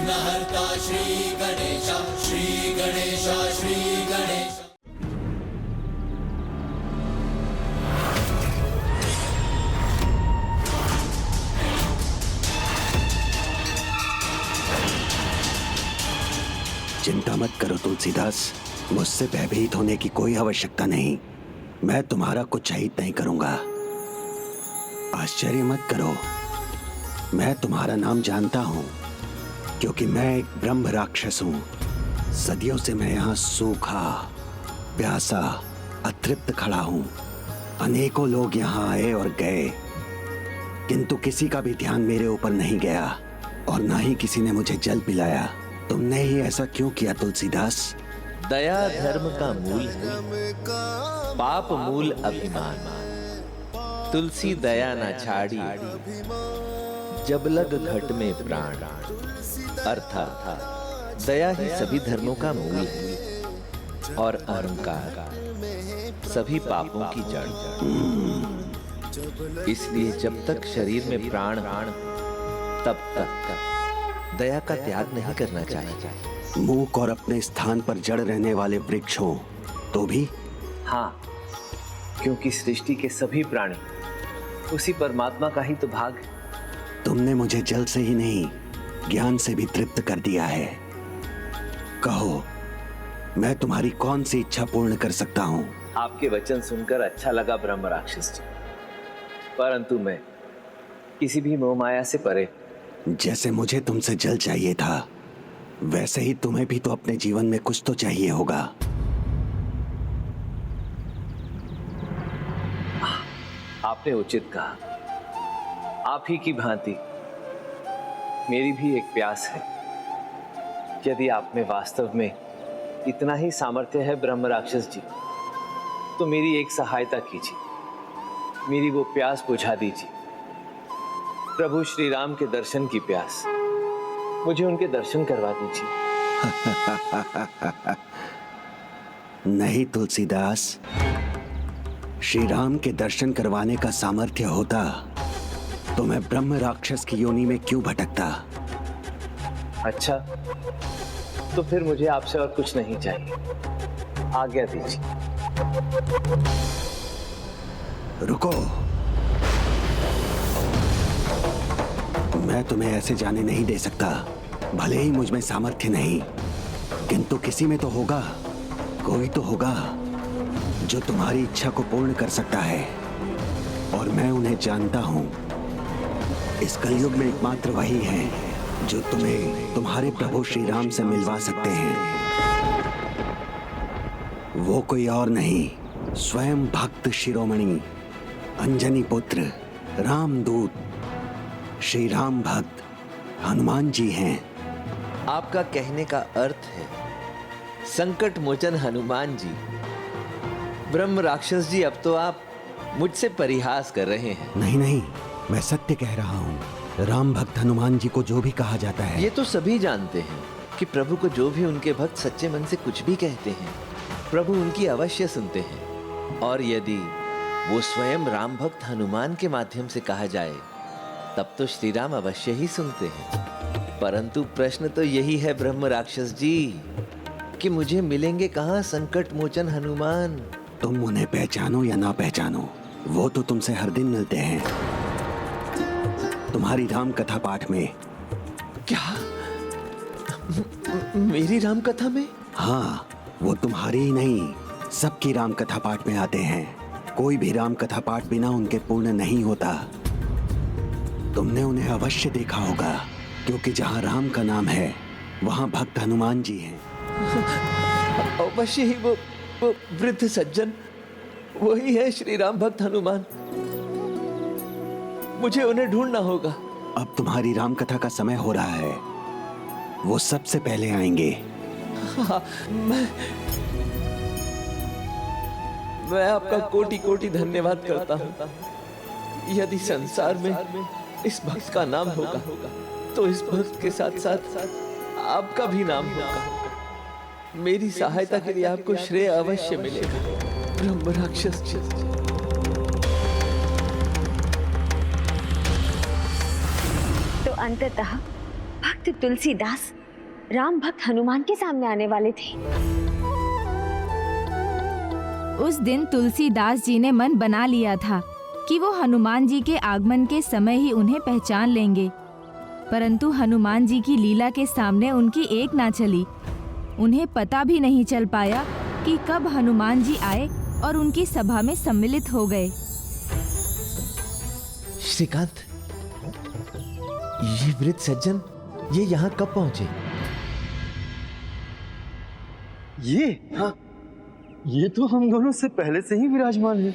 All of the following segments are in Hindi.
विघ्नहर्ता श्री गणेश, श्री गणेश, श्री गणेश। चिंता मत करो तुलसीदास, मुझसे भयभीत होने की कोई आवश्यकता नहीं। मैं तुम्हारा कुछ अहित नहीं करूंगा। आश्चर्य मत करो, मैं तुम्हारा नाम जानता हूं, क्योंकि मैं एक ब्रह्म राक्षस हूं। सदियों से मैं यहाँ सूखा, प्यासा, अतृप्त खड़ा हूं। अनेकों लोग यहाँ आए और गए, किंतु किसी का भी ध्यान मेरे ऊपर नहीं गया और ना ही किसी ने मुझे जल पिलाया। तुमने ही ऐसा क्यों किया तुलसीदास? दया धर्म का मूल है, पाप मूल अभिमान। तुलसी दया न छाड़ी, जब लग घट में प्राण। अर्थात दया ही सभी धर्मों का मूल है और अहंकार सभी पापों की जड़। इसलिए जब तक शरीर में प्राण तब तक दया का त्याग नहीं करना चाहिए। मूक और अपने स्थान पर जड़ रहने वाले वृक्ष हो तो भी? हाँ, क्योंकि सृष्टि के सभी प्राणी उसी परमात्मा का ही तो भाग है। तुमने मुझे जल से ही नहीं, ज्ञान से भी तृप्त कर दिया है। कहो, मैं तुम्हारी कौन सी इच्छा पूर्ण कर सकता हूँ? आपके वचन सुनकर अच्छा लगा ब्रह्म राक्षस जी, परंतु मैं किसी भी मोह माया से परे। जैसे मुझे तुमसे जल चाहिए था, वैसे ही तुम्हें भी तो अपने जीवन में कुछ तो चाहिए होगा। आपने उचित कहा। आप ही की भांति मेरी भी एक प्यास है। यदि आप में वास्तव में इतना ही सामर्थ्य है ब्रह्म राक्षस जी, तो मेरी एक सहायता कीजिए, मेरी वो प्यास बुझा दीजिए। प्रभु श्री राम के दर्शन की प्यास, मुझे उनके दर्शन करवा दीजिए। नहीं तुलसीदास, श्री राम के दर्शन करवाने का सामर्थ्य होता तो मैं ब्रह्म राक्षस की योनि में क्यों भटकता? अच्छा, तो फिर मुझे आपसे और कुछ नहीं चाहिए, आज्ञा दीजिए। रुको, मैं तुम्हें ऐसे जाने नहीं दे सकता। भले ही मुझ में सामर्थ्य नहीं, किंतु किसी में तो होगा, कोई तो होगा जो तुम्हारी इच्छा को पूर्ण कर सकता है, और मैं उन्हें जानता हूं। इस कलयुग में एकमात्र वही है जो तुम्हें तुम्हारे प्रभु श्री राम से मिलवा सकते हैं। वो कोई और नहीं, स्वयं भक्त शिरोमणि, अंजनी पुत्र, रामदूत, श्री राम भक्त हनुमान जी हैं। आपका कहने का अर्थ है संकट मोचन हनुमान जी। ब्रह्म राक्षस जी, अब तो आप मुझसे परिहास कर रहे हैं। नहीं नहीं, मैं सत्य कह रहा हूँ। राम भक्त हनुमान जी को जो भी कहा जाता है, ये तो सभी जानते हैं कि प्रभु को जो भी उनके भक्त सच्चे मन से कुछ भी कहते हैं, प्रभु उनकी अवश्य सुनते हैं। और यदि वो स्वयं राम भक्त हनुमान के माध्यम से कहा जाए, तब तो श्री राम अवश्य ही सुनते हैं। परंतु प्रश्न तो यही है ब्रह्म राक्षस जी कि मुझे मिलेंगे कहाँ संकट मोचन हनुमान? तुम उन्हें पहचानो या ना पहचानो, वो तो तुमसे हर दिन मिलते हैं, तुम्हारी राम कथा पाठ में। क्या? मेरी राम कथा में? हाँ, वो तुम्हारी ही नहीं, सबकी राम कथा पाठ में आते हैं। कोई भी राम कथा पाठ बिना उनके पूर्ण नहीं होता। तुमने उन्हें अवश्य देखा होगा, क्योंकि जहाँ राम का नाम है वहाँ भक्त हनुमान जी हैं। अवश्य ही वो वृद्ध सज्जन, वही है श्री राम भक्त हनुमान। मुझे उन्हें ढूंढना होगा। अब तुम्हारी राम कथा का समय हो रहा है, वो सबसे पहले आएंगे। हाँ, मैं आपका कोटि कोटि धन्यवाद करता हूँ। यदि संसार में इस भक्त का नाम होगा, तो इस भक्त के साथ साथ आपका भी नाम होगा। मेरी सहायता के लिए आपको श्रेय अवश्य मिलेगा ब्रह्म राक्षस जी। तो अंततः भक्त भक्त तुलसीदास राम भक्त हनुमान के सामने आने वाले थे। उस दिन तुलसीदास जी ने मन बना लिया था कि वो हनुमान जी के आगमन के समय ही उन्हें पहचान लेंगे, परंतु हनुमान जी की लीला के सामने उनकी एक ना चली। उन्हें पता भी नहीं चल पाया कि कब हनुमान जी आए और उनकी सभा में सम्मिलित हो गए। श्रीकांत, ये वृद्ध सज्जन ये यहाँ कब पहुंचे? ये हाँ, ये तो हम दोनों से पहले से ही विराजमान है।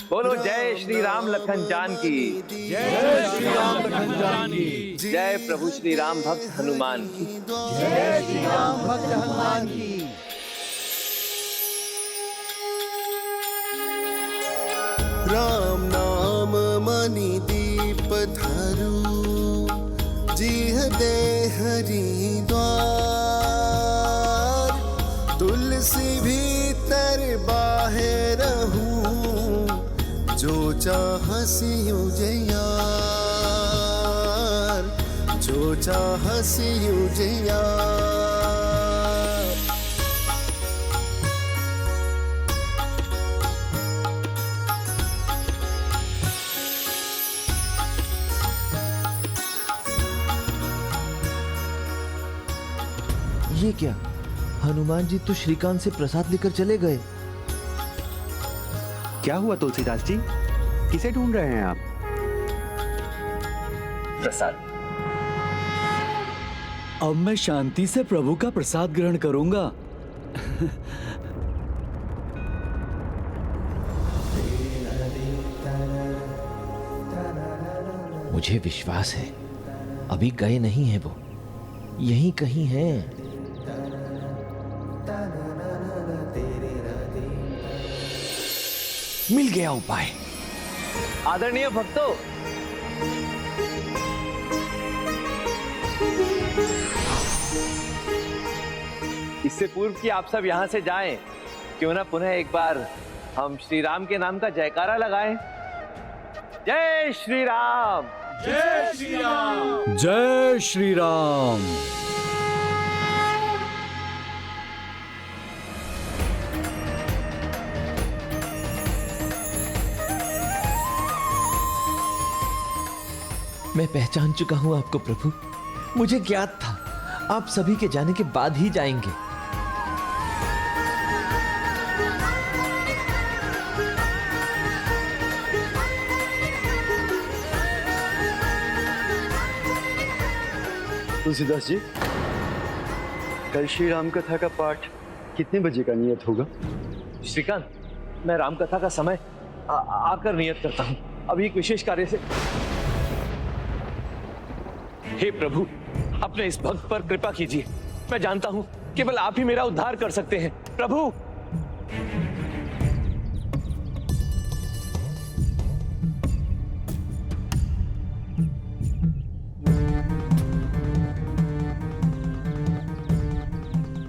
बोलो जय श्री राम लखन जान की, जय श्री राम लखन जान की, जय प्रभु श्री राम भक्त हनुमान की, जय श्री राम भक्त हनुमान की। राम नाम मणि दीप धरु, जिह दे हरि द्वार। तुलसी भीतर बाहर रहूं, जो चाहसी उजियार, जो चाहसी उजियार। ये क्या? हनुमान जी तो श्रीकांत से प्रसाद लेकर चले गए। क्या हुआ तुलसीदास जी, किसे ढूंढ रहे हैं आप? प्रसाद। अब मैं शांति से प्रभु का प्रसाद ग्रहण करूंगा। मुझे विश्वास है अभी गए नहीं है, वो यहीं कहीं हैं। मिल गया उपाय। आदरणीय भक्तों, इससे पूर्व कि आप सब यहाँ से जाएं, क्यों ना पुनः एक बार हम श्री राम के नाम का जयकारा लगाएं। जय श्री राम, जय श्री राम, जय श्री राम। मैं पहचान चुका हूं आपको प्रभु। मुझे ज्ञात था आप सभी के जाने के बाद ही जाएंगे। तुलसीदास जी, कल श्री राम कथा का पाठ कितने बजे का नियत होगा? श्रीकांत, मैं राम कथा का समय आकर नियत करता हूँ। अभी एक विशेष कार्य से। हे प्रभु, अपने इस भक्त पर कृपा कीजिए। मैं जानता हूं केवल आप ही मेरा उद्धार कर सकते हैं। प्रभु,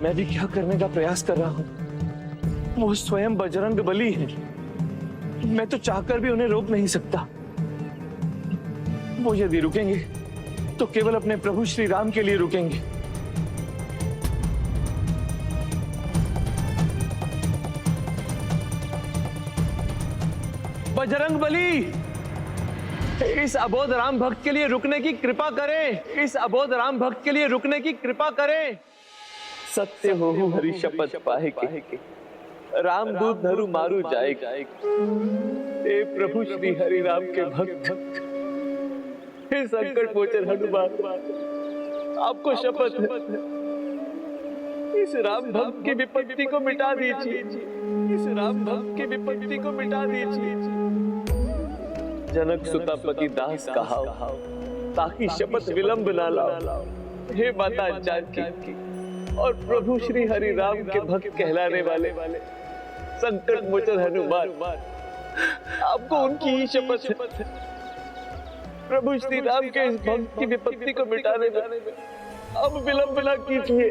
मैं भी क्या करने का प्रयास कर रहा हूं? वो स्वयं बजरंग बली है। मैं तो चाहकर भी उन्हें रोक नहीं सकता। वो यदि रुकेंगे तो केवल अपने प्रभु श्री राम के लिए रुकेंगे। बजरंग बली, इस अबोध राम भक्त के लिए रुकने की कृपा करें। इस अबोध राम भक्त के लिए रुकने की कृपा करें। सत्य हो हरि शपथ पाए के, राम दूत धरु मारू जाए। हे प्रभु श्री हरि राम के भक्त, हे संकट मोचन हनुमान, आपको शपथ है, इस राम भक्त की विपत्ति को मिटा दीजिए। इस राम भक्त की विपत्ति को मिटा दीजिए। जनक सुता पति दास कहाओ, ताकि शपथ विलंब न लाओ। हे माता जानकी और प्रभु श्री हरि राम के भक्त कहलाने वाले संकट मोचन हनुमान, आपको उनकी ही शपथ है। प्रभु श्री राम के इस भक्त की विपत्ति को मिटाने में अब विलंब न कीजिए।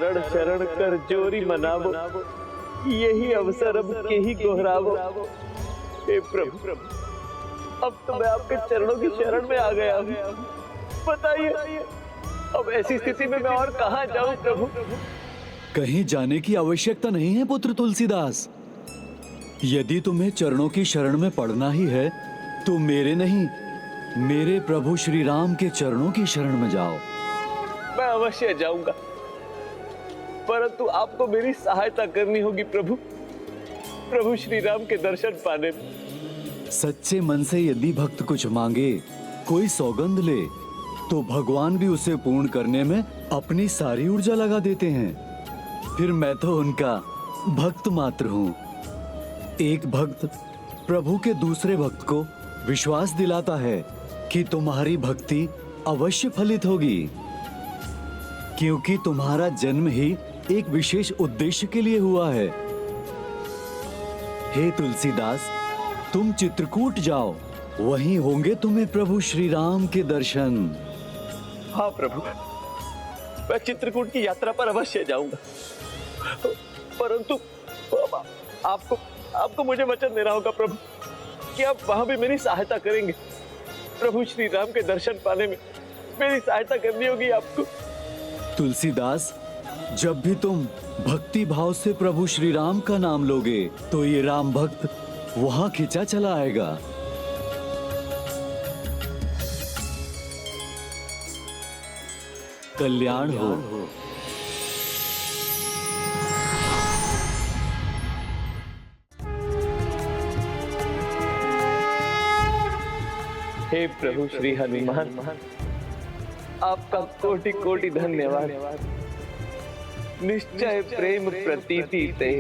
चरण शरण कर जोरी मनावो, यही अवसर अब के ही गोहरावो। हे प्रभु, अब तो मैं आपके चरणों की शरण में आ गया हूँ। बताइए अब ऐसी स्थिति में मैं और कहाँ जाऊँ प्रभु? कहीं जाने की आवश्यकता नहीं है पुत्र तुलसीदास। यदि तुम्हें चरणों की शरण में पड़ना ही है तो मेरे नहीं, मेरे प्रभु श्री राम के चरणों की शरण में जाओ। मैं अवश्य जाऊंगा, परंतु आपको मेरी सहायता करनी होगी प्रभु, प्रभु श्री राम के दर्शन पाने में। सच्चे मन से यदि भक्त कुछ मांगे, कोई सौगंध ले, तो भगवान भी उसे पूर्ण करने में अपनी सारी ऊर्जा लगा देते हैं। फिर मैं तो उनका भक्त मात्र हूँ। एक भक्त प्रभु के दूसरे भक्त को विश्वास दिलाता है कि तुम्हारी भक्ति अवश्य फलित होगी, क्योंकि तुम्हारा जन्म ही एक विशेष उद्देश्य के लिए हुआ है। हे तुलसीदास, तुम चित्रकूट जाओ, वहीं होंगे तुम्हें प्रभु श्री राम के दर्शन। हाँ प्रभु, मैं चित्रकूट की यात्रा पर अवश्य जाऊंगा, परंतु आपको मुझे वचन देना होगा प्रभु कि आप वहां भी मेरी सहायता करेंगे। प्रभु श्री राम के दर्शन पाने में मेरी सहायता करनी होगी आपको। तुलसीदास, जब भी तुम भक्ति भाव से प्रभु श्री राम का नाम लोगे तो ये राम भक्त वहां खिंचा चला आएगा। कल्याण हो। हे प्रभु श्री हनुमान, आपका कोटि कोटि धन्यवाद। निश्चय प्रेम प्रतीति ते,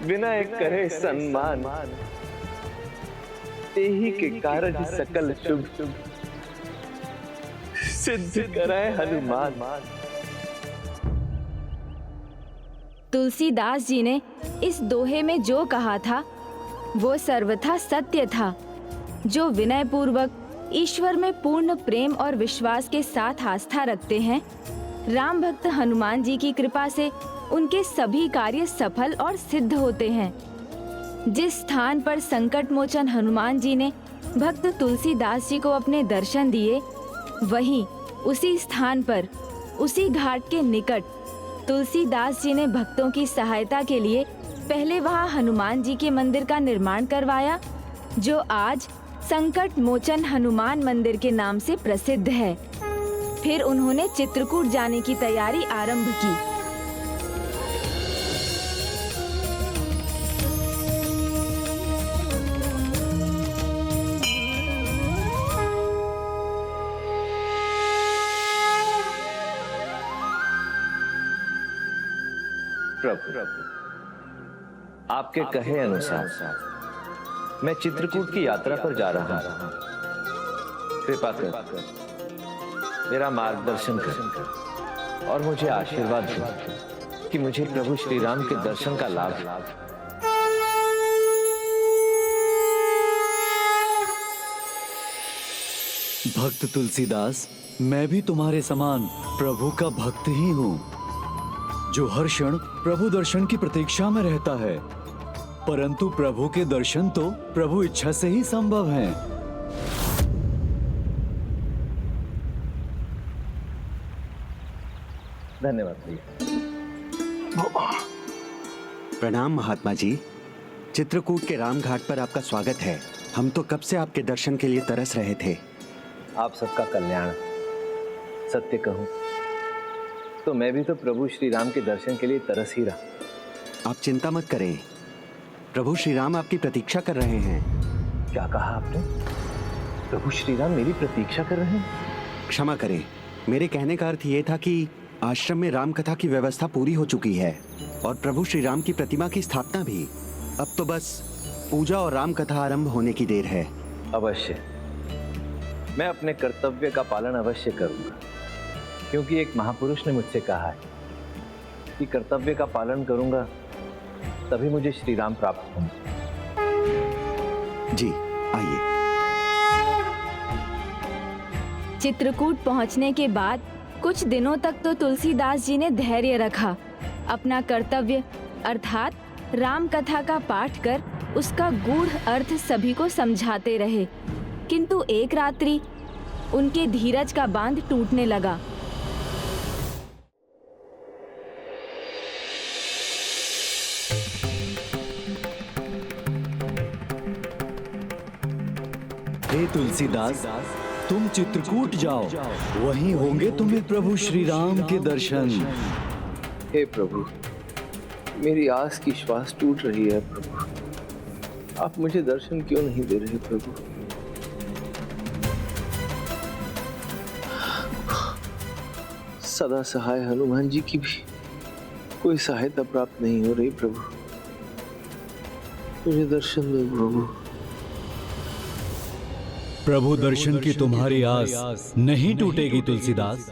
विनय करे सम्मान, तेहि के कारज सकल शुभ सिद्ध कराए हनुमान। तुलसीदास जी ने इस दोहे में जो कहा था वो सर्वथा सत्य था। जो विनय पूर्वक ईश्वर में पूर्ण प्रेम और विश्वास के साथ आस्था रखते हैं, राम भक्त हनुमान जी की कृपा से उनके सभी कार्य सफल और सिद्ध होते हैं। जिस स्थान पर संकट मोचन हनुमान जी ने भक्त तुलसीदास जी को अपने दर्शन दिए, वहीं उसी स्थान पर, उसी घाट के निकट तुलसीदास जी ने भक्तों की सहायता के लिए पहले वहां हनुमान जी के मंदिर का निर्माण करवाया, जो आज संकट मोचन हनुमान मंदिर के नाम से प्रसिद्ध है। फिर उन्होंने चित्रकूट जाने की तैयारी आरंभ की। प्रभु, आपके कहे अनुसार मैं चित्रकूट की यात्रा पर जा रहा हूं। कृपा कर मेरा मार्गदर्शन कर और मुझे आशीर्वाद दो कि मुझे प्रभु श्री राम के दर्शन का लाभ। भक्त तुलसीदास, मैं भी तुम्हारे समान प्रभु का भक्त ही हूँ, जो हर क्षण प्रभु दर्शन की प्रतीक्षा में रहता है। परंतु प्रभु के दर्शन तो प्रभु इच्छा से ही संभव हैं। धन्यवाद भैया। प्रणाम महात्मा जी। चित्रकूट के राम घाट पर आपका स्वागत है। हम तो कब से आपके दर्शन के लिए तरस रहे थे। आप सबका कल्याण। सत्य कहूं तो मैं भी तो प्रभु श्री राम के दर्शन के लिए तरस ही रहा। आप चिंता मत करें, प्रभु श्री राम आपकी प्रतीक्षा कर रहे हैं। क्या कहा आपने? प्रभु श्री राम मेरी प्रतीक्षा कर रहे हैं? क्षमा करें, मेरे कहने का अर्थ ये था कि आश्रम में राम कथा की व्यवस्था पूरी हो चुकी है और प्रभु श्री राम की प्रतिमा की स्थापना भी। अब तो बस पूजा और राम कथा आरंभ होने की देर है। अवश्य, मैं अपने कर्तव्य का पालन अवश्य करूंगा, क्योंकि एक महापुरुष ने मुझसे कहा है कि कर्तव्य का पालन करूंगा तभी मुझे श्री राम प्राप्त होंगे। जी आइए। चित्रकूट पहुंचने के बाद कुछ दिनों तक तो तुलसीदास जी ने धैर्य रखा, अपना कर्तव्य अर्थात राम कथा का पाठ कर उसका गूढ़ अर्थ सभी को समझाते रहे। किंतु एक रात्रि उनके धीरज का बांध टूटने लगा। हे तुलसीदास, तुम चित्रकूट जाओ, वहीं होंगे तुम्हें प्रभु श्री राम के दर्शन। हे प्रभु, मेरी आस की श्वास टूट रही है प्रभु, आप मुझे दर्शन क्यों नहीं दे रहे प्रभु? सदा सहाय हनुमान जी की भी कोई सहायता प्राप्त नहीं हो रही प्रभु, मुझे दर्शन दो प्रभु। प्रभु दर्शन की तुम्हारी आस नहीं टूटेगी तुलसीदास।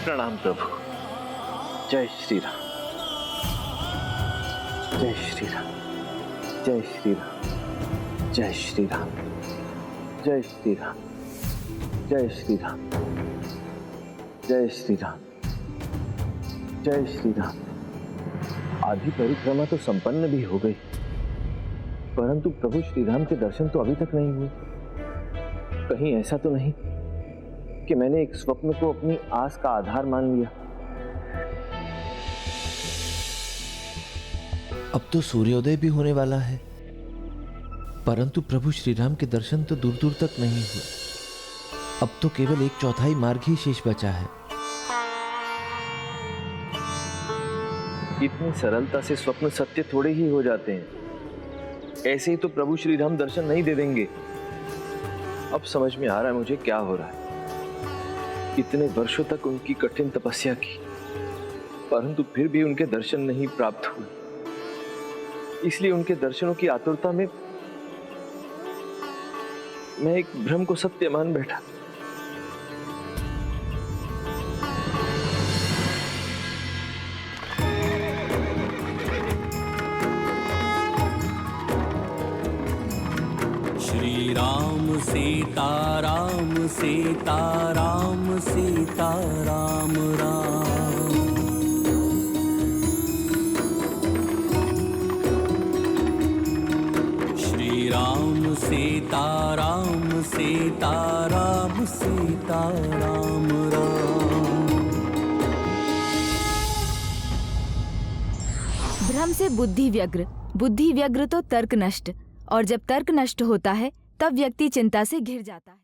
प्रणाम प्रभु। जय श्री राम, जय श्री राम, जय श्री राम, जय श्री राम, जय श्री राम, जय श्री राम, जय श्री राम, जय श्री राम। आधी परिक्रमा तो संपन्न भी हो गई, परंतु प्रभु श्री राम के दर्शन तो अभी तक नहीं हुए। कहीं ऐसा तो नहीं कि मैंने एक स्वप्न को अपनी आस का आधार मान लिया? अब तो सूर्योदय भी होने वाला है, परंतु प्रभु श्री राम के दर्शन तो दूर दूर तक नहीं हुए। अब तो केवल 1/4 मार्ग ही शेष बचा है। इतनी सरलता से स्वप्न सत्य थोड़े ही हो जाते हैं। ऐसे ही तो प्रभु श्री राम दर्शन नहीं दे देंगे। अब समझ में आ रहा है मुझे क्या हो रहा है। इतने वर्षों तक उनकी कठिन तपस्या की, परंतु फिर भी उनके दर्शन नहीं प्राप्त हुए। इसलिए उनके दर्शनों की आतुरता में मैं एक भ्रम को सत्य मान बैठा। श्री राम सीता राम सीता राम सीता राम राम। श्री राम सीता राम सीता राम सीता राम राम। भ्रम से बुद्धि व्यग्र, बुद्धि व्यग्र तो तर्क नष्ट, और जब तर्क नष्ट होता है तब व्यक्ति चिंता से घिर जाता है।